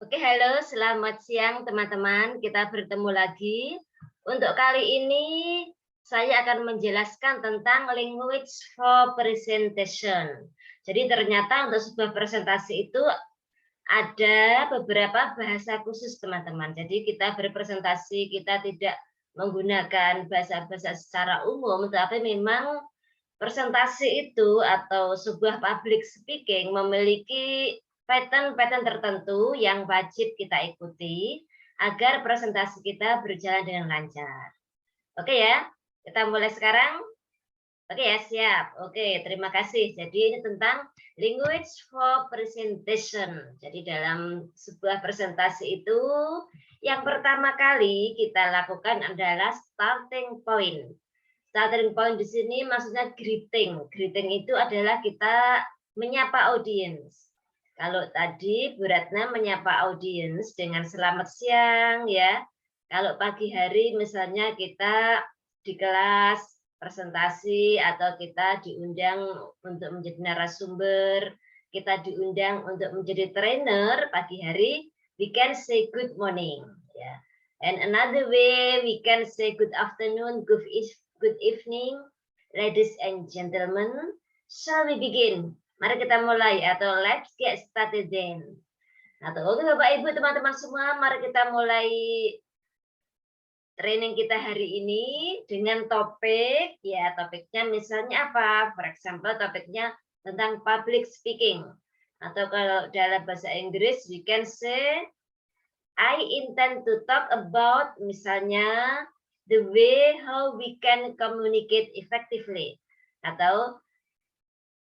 Oke, halo, selamat siang teman-teman. Kita bertemu lagi. Untuk kali ini saya akan menjelaskan tentang language for presentation. Jadi ternyata untuk sebuah presentasi itu ada beberapa bahasa khusus teman-teman. Jadi kita berpresentasi, kita tidak menggunakan bahasa-bahasa secara umum, tapi memang presentasi itu atau sebuah public speaking memiliki pattern-pattern tertentu yang wajib kita ikuti agar presentasi kita berjalan dengan lancar. Oke ya, kita mulai sekarang. Oke ya, siap. Oke, terima kasih. Jadi ini tentang language for presentation. Jadi dalam sebuah presentasi itu yang pertama kali kita lakukan adalah starting point. Starting point di sini maksudnya greeting. Greeting itu adalah kita menyapa audiens. Kalau tadi Bu Ratna menyapa audiens dengan selamat siang ya. Kalau pagi hari misalnya kita di kelas presentasi atau kita diundang untuk menjadi narasumber, kita diundang untuk menjadi trainer pagi hari, we can say good morning ya. And another way we can say good afternoon, good evening, ladies and gentlemen. Shall we begin? Mari kita mulai atau let's get started then. Atau oke Bapak Ibu teman-teman semua, mari kita mulai training kita hari ini dengan topik, ya topiknya misalnya apa? For example, topiknya tentang public speaking. Atau kalau dalam bahasa Inggris, we can say, I intend to talk about misalnya the way how we can communicate effectively. Atau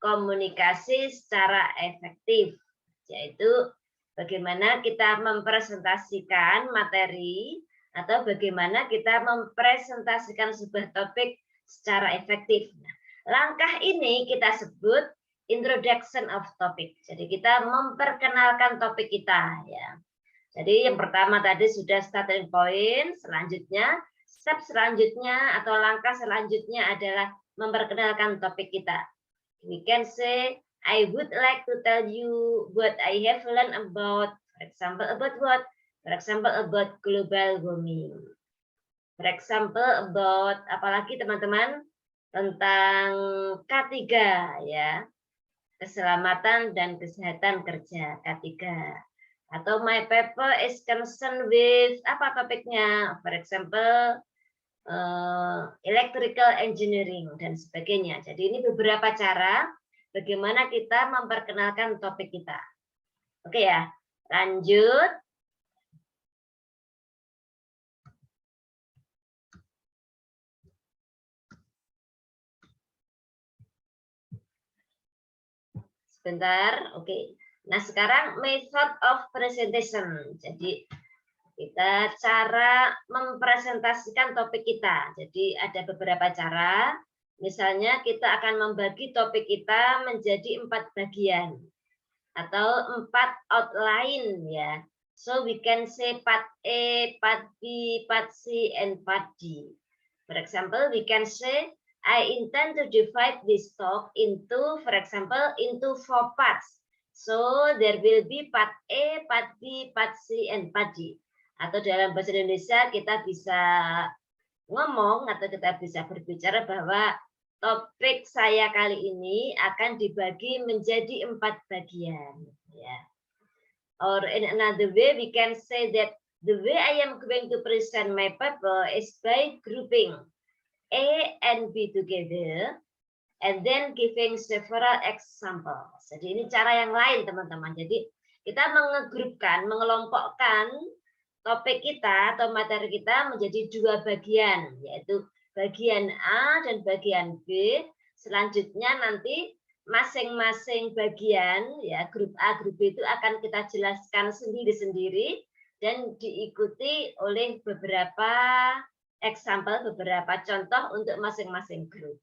komunikasi secara efektif. Yaitu bagaimana kita mempresentasikan materi atau bagaimana kita mempresentasikan sebuah topik secara efektif. Nah, langkah ini kita sebut introduction of topic. Jadi kita memperkenalkan topik kita ya. Jadi yang pertama tadi sudah starting point, selanjutnya step selanjutnya atau langkah selanjutnya adalah memperkenalkan topik kita. We can say I would like to tell you what I have learned about, for example, about what? For example, about global warming. For example, about apalagi teman-teman tentang K3 ya, keselamatan dan kesehatan kerja K3. Atau my paper is concerned with apa topiknya? For example, electrical engineering dan sebagainya. Jadi ini beberapa cara bagaimana kita memperkenalkan topik kita. Oke ya, lanjut. Sebentar, oke. Nah, sekarang method of presentation. Jadi, kita cara mempresentasikan topik kita. Jadi, ada beberapa cara. Misalnya, kita akan membagi topik kita menjadi 4 bagian. Atau 4 outline, ya. So, we can say part A, part B, part C, and part D. For example, we can say, I intend to divide this talk into, for example, into 4 parts. So there will be part A, part B, part C, and part D. Atau dalam bahasa Indonesia kita bisa ngomong atau kita bisa berbicara bahwa topik saya kali ini akan dibagi menjadi 4 bagian. Ya. Or in another way, we can say that the way I am going to present my paper is by grouping A and B together, and then giving several examples. Jadi ini cara yang lain teman-teman. Jadi kita mengegrupkan, mengelompokkan topik kita atau materi kita menjadi 2 bagian, yaitu bagian A dan bagian B. Selanjutnya nanti masing-masing bagian, ya grup A, grup B itu akan kita jelaskan sendiri-sendiri dan diikuti oleh beberapa example, beberapa contoh untuk masing-masing grup.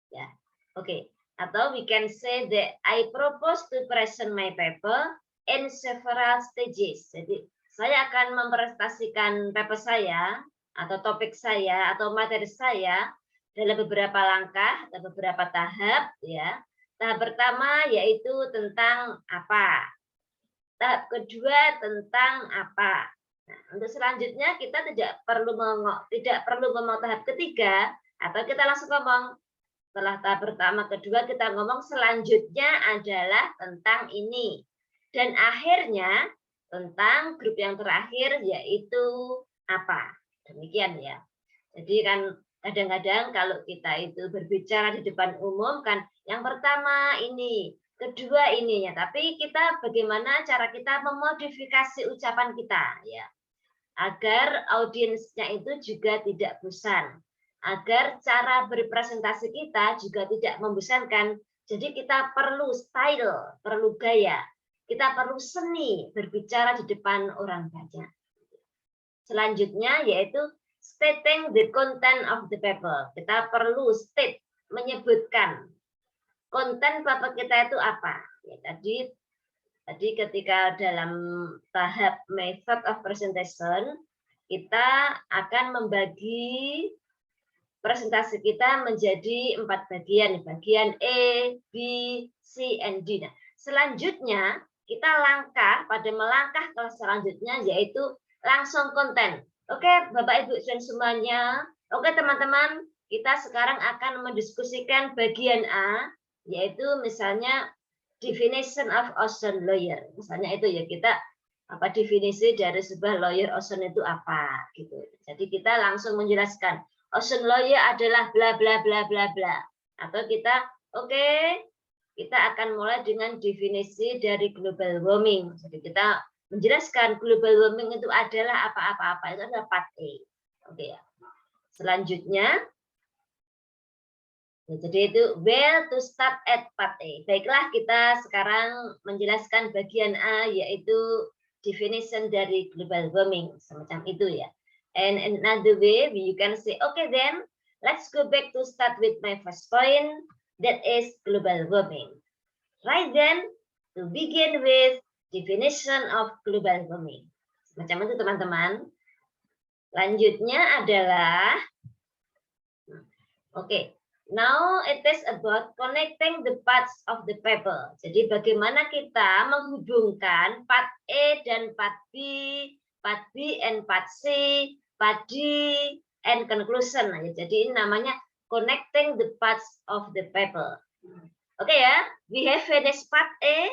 Ya, oke. Atau we can say that I propose to present my paper in several stages. Jadi saya akan mempresentasikan paper saya atau topik saya atau materi saya dalam beberapa langkah atau beberapa tahap ya. Tahap pertama yaitu tentang apa? tahap kedua tentang apa. Nah, untuk selanjutnya kita tidak perlu ngomong tahap ketiga, atau kita langsung ngomong setelah tahap pertama, kedua kita ngomong selanjutnya adalah tentang ini. Dan akhirnya tentang grup yang terakhir yaitu apa. Demikian ya. Jadi kan kadang-kadang kalau kita itu berbicara di depan umum kan yang pertama ini, kedua ininya, tapi kita bagaimana cara kita memodifikasi ucapan kita ya. Agar audiensnya itu juga tidak bosan, agar cara berpresentasi kita juga tidak membosankan. Jadi kita perlu style, perlu gaya, kita perlu seni berbicara di depan orang banyak. Selanjutnya yaitu stating the content of the paper. Kita perlu state, menyebutkan konten paper kita itu apa. Ya, tadi ketika dalam tahap method of presentation, kita akan membagi presentasi kita menjadi 4 bagian. Bagian A, B, C, and D. Nah, selanjutnya, kita melangkah ke selanjutnya, yaitu langsung konten. Oke, Bapak Ibu dan semuanya. Oke, teman-teman, kita sekarang akan mendiskusikan bagian A, yaitu misalnya definition of ocean lawyer. Misalnya itu ya, kita definisi dari sebuah lawyer ocean itu apa gitu. Jadi kita langsung menjelaskan ocean lawyer adalah bla bla bla bla bla. Atau kita kita akan mulai dengan definisi dari global warming. Jadi kita menjelaskan global warming itu adalah apa-apa-apa. Itu adalah part A. Oke ya. Selanjutnya jadi itu where to start at part A. Baiklah, kita sekarang menjelaskan bagian A, yaitu definition dari global warming, semacam itu ya. And another way, you can say, okay then, let's go back to start with my first point, that is global warming. Right then, to begin with definition of global warming. Semacam itu teman-teman. Lanjutnya adalah, now it is about connecting the parts of the paper. Jadi bagaimana kita menghubungkan part A dan part B and part C, part D, and conclusion. Jadi ini namanya connecting the parts of the paper. Oke ya, we have finished part A.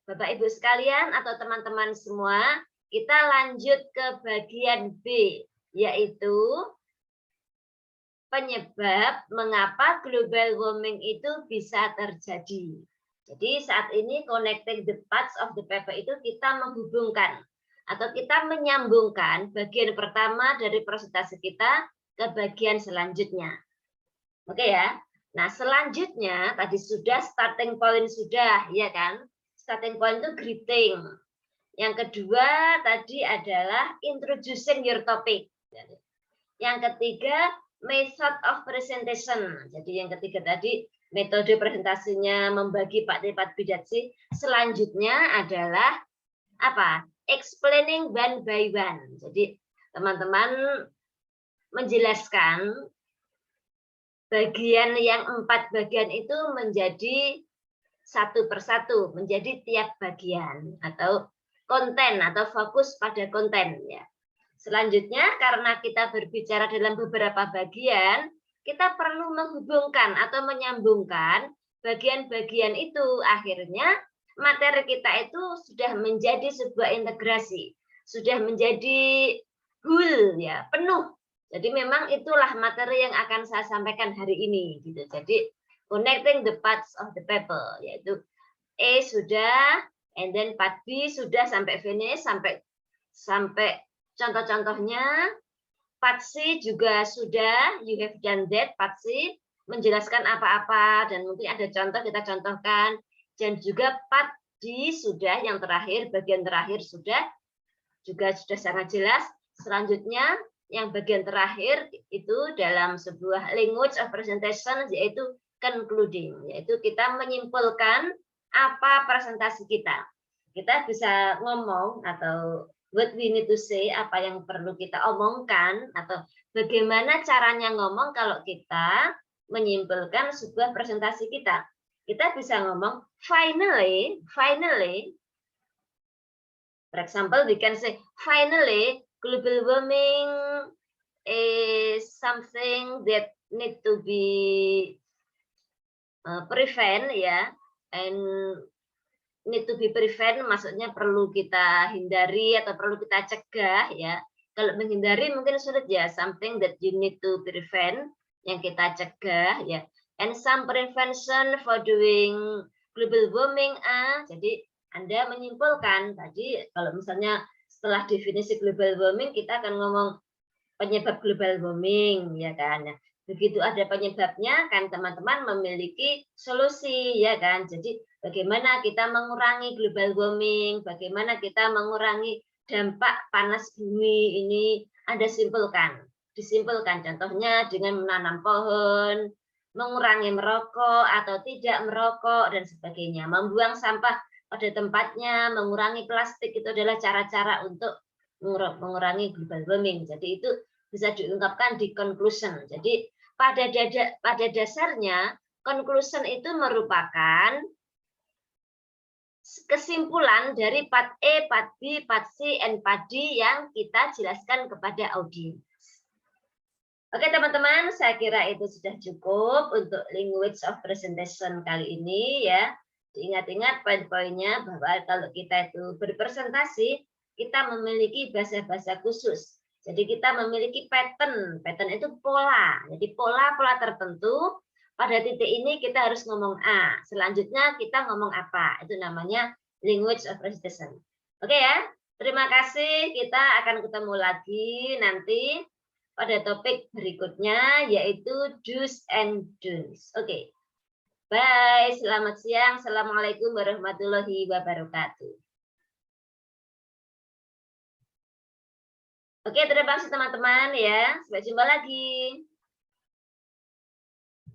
Bapak Ibu sekalian atau teman-teman semua, kita lanjut ke bagian B, yaitu penyebab mengapa global warming itu bisa terjadi. Jadi saat ini connecting the parts of the paper itu kita menghubungkan atau kita menyambungkan bagian pertama dari presentasi kita ke bagian selanjutnya. Oke ya. Nah, selanjutnya tadi sudah starting point sudah, ya kan? Starting point itu greeting. Yang kedua tadi adalah introducing your topic. Yang ketiga method of presentation. Jadi yang ketiga tadi metode presentasinya membagi part B dan C. Selanjutnya adalah apa? Explaining one by one. Jadi teman-teman menjelaskan bagian yang 4 bagian itu menjadi satu persatu, menjadi tiap bagian atau konten atau fokus pada konten ya. Selanjutnya, karena kita berbicara dalam beberapa bagian, kita perlu menghubungkan atau menyambungkan bagian-bagian itu. Akhirnya, materi kita itu sudah menjadi sebuah integrasi, sudah menjadi whole, ya, penuh. Jadi memang itulah materi yang akan saya sampaikan hari ini. Gitu. Jadi, connecting the parts of the paper, yaitu A sudah, and then part B sudah sampai finish, sampai contoh-contohnya, part C juga sudah, you have done that, part C, menjelaskan apa-apa, dan mungkin ada contoh, kita contohkan, dan juga part D sudah, yang terakhir, bagian terakhir sudah, juga sudah sangat jelas. Selanjutnya, yang bagian terakhir itu dalam sebuah language of presentation, yaitu concluding, yaitu kita menyimpulkan apa presentasi kita. Kita bisa ngomong atau what we need to say, apa yang perlu kita omongkan, atau bagaimana caranya ngomong kalau kita menyimpulkan sebuah presentasi kita. Kita bisa ngomong, finally, For example, we can say, finally, global warming is something that need to be prevent ya, and need to be prevent maksudnya perlu kita hindari atau perlu kita cegah ya. Kalau menghindari mungkin sulit ya, something that you need to prevent, yang kita cegah ya. And some prevention for doing global warming jadi Anda menyimpulkan tadi kalau misalnya setelah definisi global warming kita akan ngomong penyebab global warming ya kan. Nah, begitu ada penyebabnya kan teman-teman memiliki solusi ya kan. Jadi bagaimana kita mengurangi global warming, bagaimana kita mengurangi dampak panas bumi ini Anda simpulkan. Disimpulkan contohnya dengan menanam pohon, mengurangi merokok atau tidak merokok dan sebagainya. Membuang sampah pada tempatnya, mengurangi plastik itu adalah cara-cara untuk mengurangi global warming. Jadi itu bisa diungkapkan di conclusion. Jadi pada dasarnya conclusion itu merupakan kesimpulan dari part E, part B, part C, and part D yang kita jelaskan kepada audiens. Oke teman-teman, saya kira itu sudah cukup untuk language of presentation kali ini ya. Diingat-ingat poin-poinnya bahwa kalau kita itu berpresentasi, kita memiliki bahasa-bahasa khusus. Jadi kita memiliki pattern. Pattern itu pola. Jadi pola-pola tertentu. Pada titik ini kita harus ngomong A. Selanjutnya kita ngomong apa. Itu namanya language of presentation. Oke ya. Terima kasih. Kita akan ketemu lagi nanti pada topik berikutnya yaitu do's and don'ts. Oke. Bye. Selamat siang. Assalamualaikum warahmatullahi wabarakatuh. Oke, terima kasih teman-teman ya. Sampai jumpa lagi.